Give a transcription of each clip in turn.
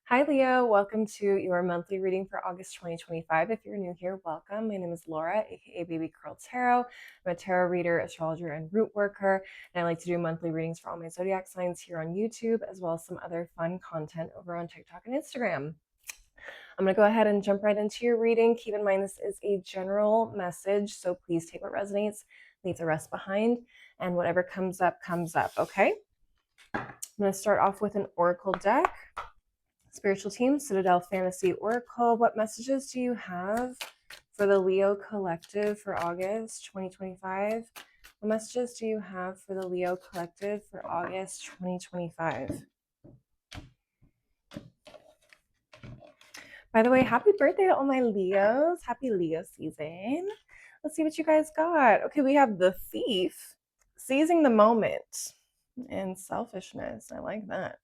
Hi, Leo. Welcome to your monthly reading for August 2025. If you're new here, welcome. My name is Laura, aka Baby Curl Tarot. I'm a tarot reader, astrologer, and root worker, and I like to do monthly readings for all my zodiac signs here on YouTube, as well as some other fun content over on TikTok and Instagram. I'm going to go ahead and jump right into your reading. Keep in mind, this is a general message, so please take what resonates, leave the rest behind, and whatever comes up, okay? I'm going to start off with an oracle deck. Spiritual team, Citadel Fantasy Oracle, what messages do you have for the Leo Collective for August 2025? What messages do you have for the Leo Collective for August 2025? By the way, happy birthday to all my Leos. Happy Leo season. Let's see what you guys got. Okay, we have the Thief, seizing the moment and selfishness. I like that.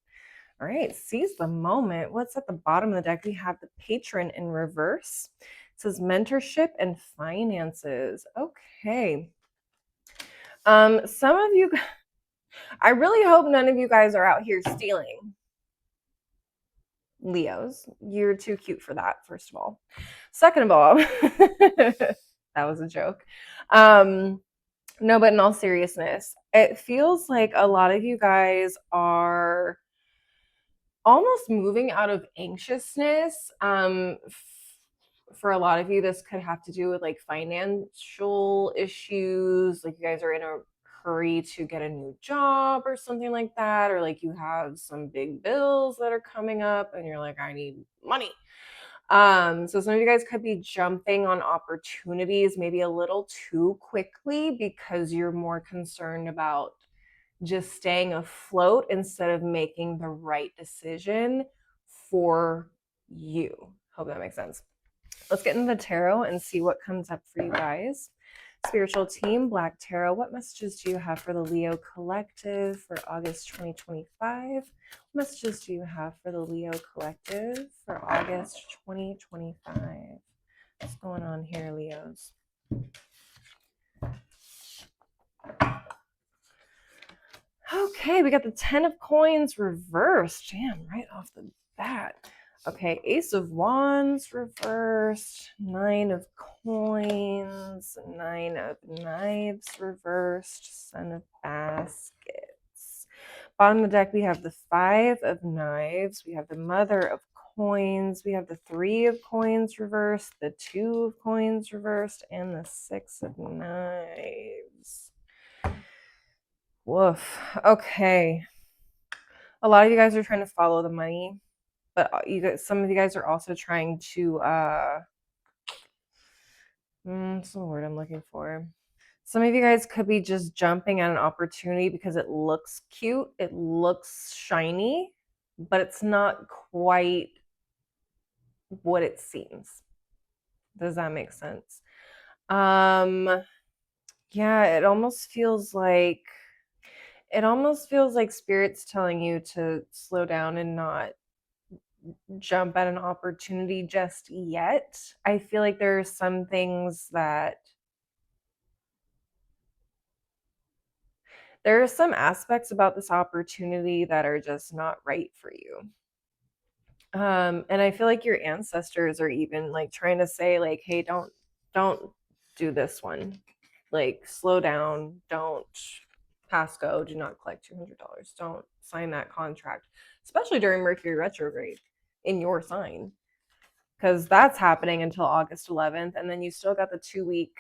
All right, seize the moment. What's at the bottom of the deck? We have the Patron in reverse. It says mentorship and finances. Okay. Some of you, I really hope none of you guys are out here stealing. Leos, you're too cute for that, first of all. Second of all, that was a joke. No, but in all seriousness, it feels like a lot of you guys are almost moving out of anxiousness. For a lot of you, this could have to do with like financial issues, like you guys are in a hurry to get a new job or something like that, or like you have some big bills that are coming up and you're like, I need money. So some of you guys could be jumping on opportunities maybe a little too quickly because you're more concerned about just staying afloat instead of making the right decision for you. Hope that makes sense. Let's get into the tarot and see what comes up for you guys. Spiritual team, Black Tarot, what messages do you have for the Leo Collective for August 2025? What messages do you have for the Leo Collective for August 2025? What's going on here, Leos? Okay, we got the 10 of Coins reversed. Damn, right off the bat. Okay, Ace of Wands reversed, 9 of Coins, 9 of Knives reversed, Son of Baskets. Bottom of the deck, we have the 5 of Knives, we have the Mother of Coins, we have the 3 of Coins reversed, the 2 of Coins reversed, and the 6 of Knives. Woof. Okay. A lot of you guys are trying to follow the money, but some of you guys are also trying to what's the word I'm looking for? Some of you guys could be just jumping at an opportunity because it looks cute, it looks shiny, but it's not quite what it seems. Does that make sense? Yeah, it almost feels like spirit's telling you to slow down and not jump at an opportunity just yet. I feel like there are some things that there are some aspects about this opportunity that are just not right for you. And I feel like your ancestors are even like trying to say like, hey, don't do this one. Like, slow down, don't pass go, do not collect $200, don't sign that contract, especially during Mercury retrograde in your sign, because that's happening until August 11th, and then you still got the 2-week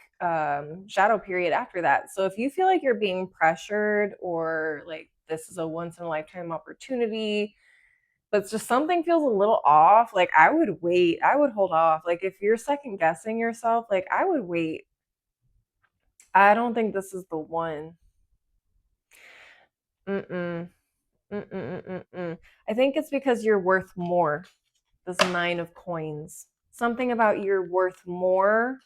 shadow period after that. So if you feel like you're being pressured or like this is a once in a lifetime opportunity, but just something feels a little off, like I would wait, I would hold off. Like if you're second guessing yourself, like I would wait. I don't think this is the one. I think it's because you're worth more. This 9 of Coins. Something about you're worth more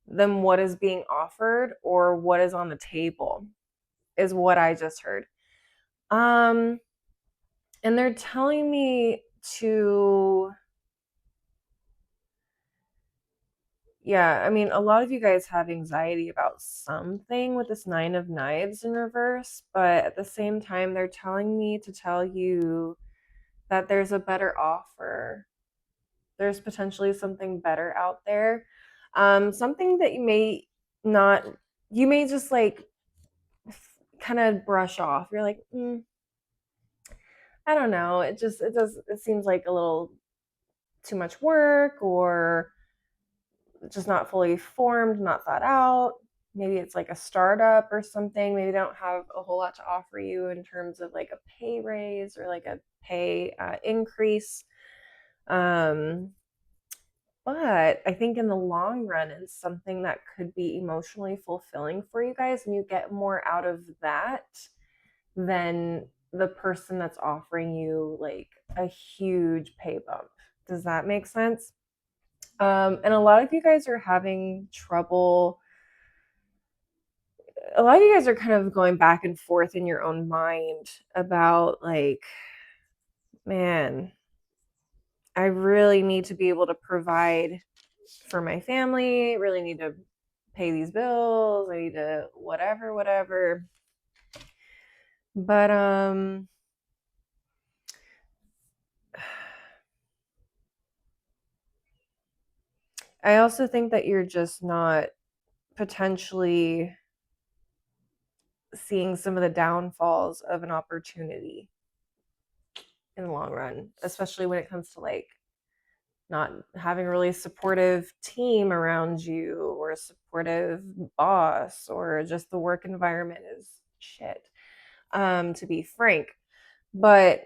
than what is being offered or what is on the table is what I just heard. And they're telling me to, yeah, I mean, a lot of you guys have anxiety about something with this 9 of Knives in reverse, but at the same time, they're telling me to tell you that there's a better offer. There's potentially something better out there. Something that not, you may just like kind of brush off. You're like, I don't know. It seems like a little too much work, or just not fully formed, not thought out. Maybe it's like a startup or something. Maybe they don't have a whole lot to offer you in terms of like a pay raise or like a pay increase. Um, but I think in the long run, it's something that could be emotionally fulfilling for you guys, and you get more out of that than the person that's offering you like a huge pay bump. Does that make sense? And a lot of you guys are having trouble. A lot of you guys are kind of going back and forth in your own mind about like, man, I really need to be able to provide for my family, really need to pay these bills, I need to whatever, whatever. But I also think that you're just not potentially seeing some of the downfalls of an opportunity in the long run, especially when it comes to like not having a really supportive team around you, or a supportive boss, or just the work environment is shit, to be frank. But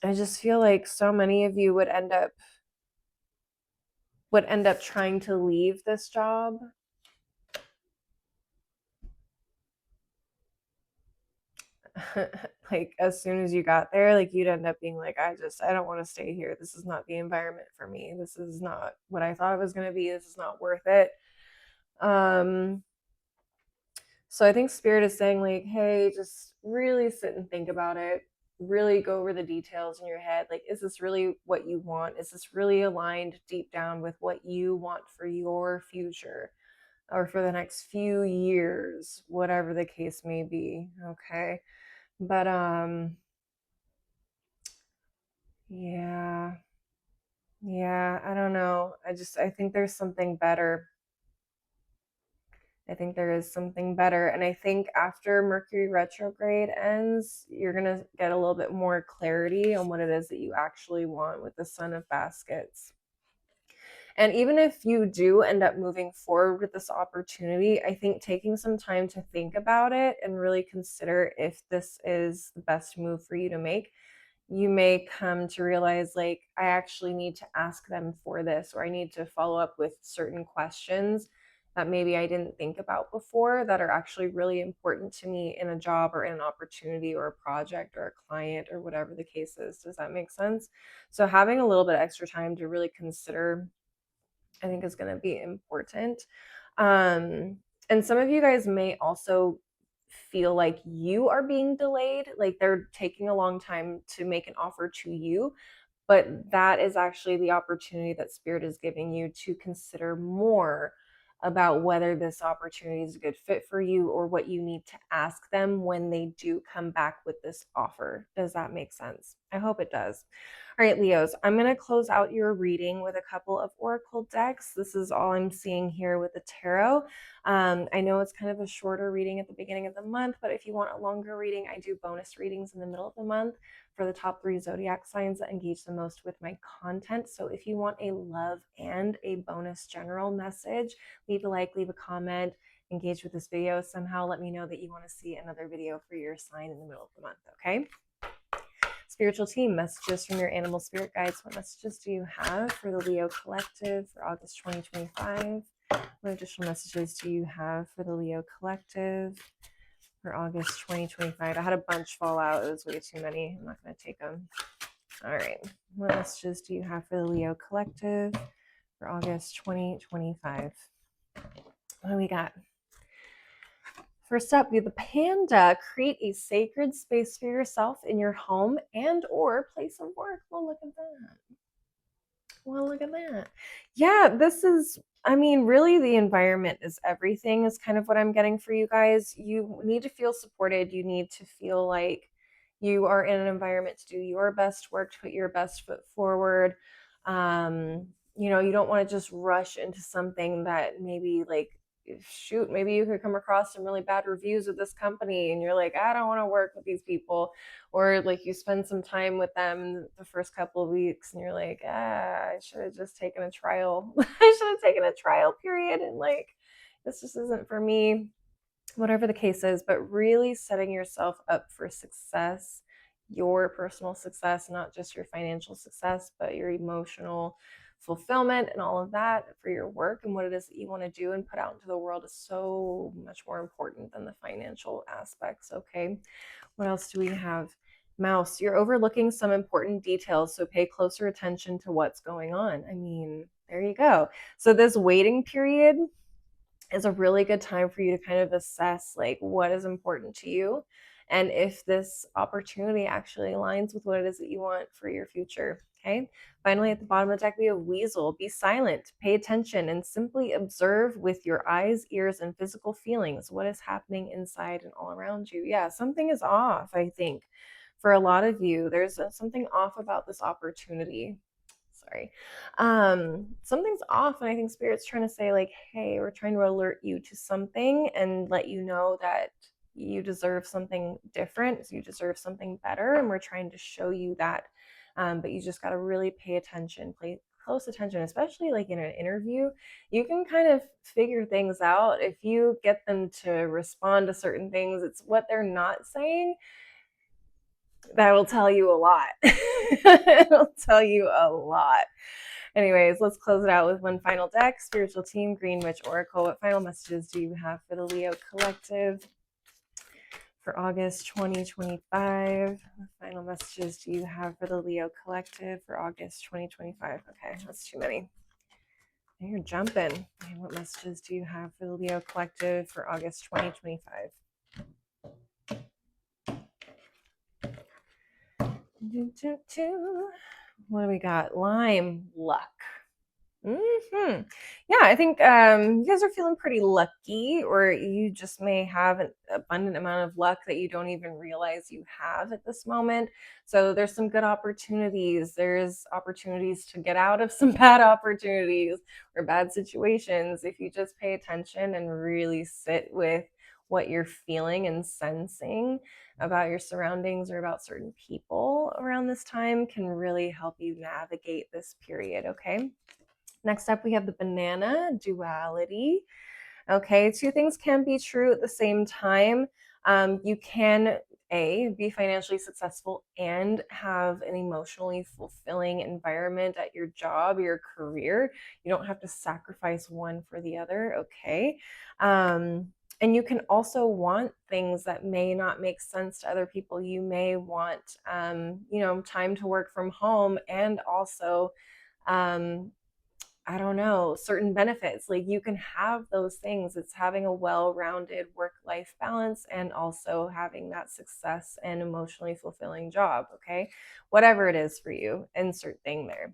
I just feel like so many of you would end up trying to leave this job like as soon as you got there. Like you'd end up being like, I don't want to stay here. This is not the environment for me. This is not what I thought it was going to be. This is not worth it. So I think spirit is saying like, hey, just really sit and think about it. Really go over the details in your head. Like, is this really what you want? Is this really aligned deep down with what you want for your future, or for the next few years, whatever the case may be? Okay. But yeah. Yeah, I don't know. I think there's something better. I think there is something better. And I think after Mercury retrograde ends, you're going to get a little bit more clarity on what it is that you actually want with the Sun of Baskets. And even if you do end up moving forward with this opportunity, I think taking some time to think about it and really consider if this is the best move for you to make, you may come to realize like, I actually need to ask them for this, or I need to follow up with certain questions that maybe I didn't think about before, that are actually really important to me in a job or in an opportunity or a project or a client or whatever the case is. Does that make sense? So having a little bit extra time to really consider, I think, is going to be important. And some of you guys may also feel like you are being delayed, like they're taking a long time to make an offer to you, but that is actually the opportunity that spirit is giving you to consider more about whether this opportunity is a good fit for you, or what you need to ask them when they do come back with this offer. Does that make sense? I hope it does. All right, Leos, I'm going to close out your reading with a couple of oracle decks. This is all I'm seeing here with the tarot. I know it's kind of a shorter reading at the beginning of the month, but if you want a longer reading, I do bonus readings in the middle of the month for the top 3 zodiac signs that engage the most with my content. So if you want a love and a bonus general message, leave a like, leave a comment, engage with this video somehow. Let me know that you want to see another video for your sign in the middle of the month, okay? Spiritual team, messages from your animal spirit guides. What messages do you have for the Leo collective for August 2025? What additional messages do you have for the Leo collective for August 2025? I had a bunch fall out. It was way too many. I'm not going to take them. All right. What messages do you have for the Leo collective for August 2025? What do we got? First up, we have the panda. Create a sacred space for yourself in your home and or place of work. Well, look at that. Well, look at that. Yeah, this is, I mean, really the environment is everything, is kind of what I'm getting for you guys. You need to feel supported. You need to feel like You are in an environment to do your best work, to put your best foot forward. Um, you don't want to just rush into something that maybe like, shoot, maybe you could come across some really bad reviews of this company and you're like, I don't want to work with these people. Or like you spend some time with them the first couple of weeks and you're like, I should have just taken a trial. I should have taken a trial period and like, this just isn't for me, whatever the case is, but really setting yourself up for success, your personal success, not just your financial success, but your emotional fulfillment and all of that for your work and what it is that you want to do and put out into the world is so much more important than the financial aspects. Okay. What else do we have? Mouse, you're overlooking some important details, so pay closer attention to what's going on. I mean, there you go. So this waiting period is a really good time for you to kind of assess like what is important to you and if this opportunity actually aligns with what it is that you want for your future. Okay. Finally, at the bottom of the deck, we have Weasel. Be silent, pay attention, and simply observe with your eyes, ears, and physical feelings what is happening inside and all around you. Yeah, something is off, I think. For a lot of you, there's something off about this opportunity. Sorry. Something's off, and I think spirit's trying to say like, hey, we're trying to alert you to something and let you know that you deserve something different, so you deserve something better, and we're trying to show you that. But you just got to really pay attention, pay close attention, especially like in an interview. You can kind of figure things out if you get them to respond to certain things. It's what they're not saying that will tell you a lot. It'll tell you a lot. Anyways, let's close it out with one final deck. Spiritual Team, Green Witch Oracle. What final messages do you have for the Leo Collective for August 2025? What final messages do you have for the Leo Collective for August 2025? Okay, that's too many. You're jumping. And what messages do you have for the Leo Collective for August 2025? What do we got? Lime, luck. Yeah, I think you guys are feeling pretty lucky, or you just may have an abundant amount of luck that you don't even realize you have at this moment. So there's some good opportunities. There's opportunities to get out of some bad opportunities or bad situations if you just pay attention and really sit with what you're feeling and sensing about your surroundings or about certain people around this time can really help you navigate this period, okay? Next up, we have the banana duality. Okay, two things can be true at the same time. You can be financially successful and have an emotionally fulfilling environment at your job, your career. You don't have to sacrifice one for the other. Okay. And you can also want things that may not make sense to other people. You may want, time to work from home and also, I don't know, certain benefits. Like you can have those things. It's having a well-rounded work-life balance and also having that success and emotionally fulfilling job, okay? Whatever it is for you, insert thing there.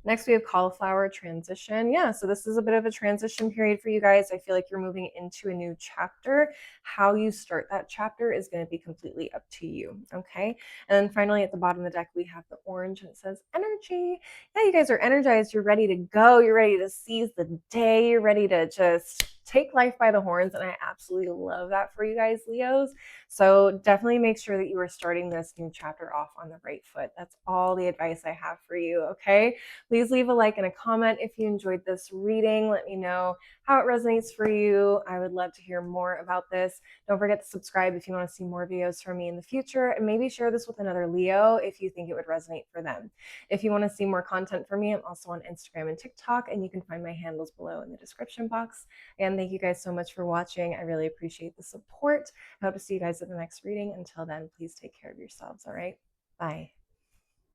Next, we have cauliflower transition. Yeah, so this is a bit of a transition period for you guys. I feel like you're moving into a new chapter. How you start that chapter is going to be completely up to you, okay? And then finally, at the bottom of the deck, we have the orange, and it says energy. Yeah, you guys are energized. You're ready to go. You're ready to seize the day. You're ready to just take life by the horns, and I absolutely love that for you guys, Leos. So definitely make sure that you are starting this new chapter off on the right foot. That's all the advice I have for you, okay? Please leave a like and a comment if you enjoyed this reading. Let me know how it resonates for you. I would love to hear more about this. Don't forget to subscribe if you want to see more videos from me in the future, and maybe share this with another Leo if you think it would resonate for them. If you want to see more content from me, I'm also on Instagram and TikTok, and you can find my handles below in the description box. And thank you guys so much for watching. I really appreciate the support. I hope to see you guys at the next reading. Until then, please take care of yourselves, all right? Bye.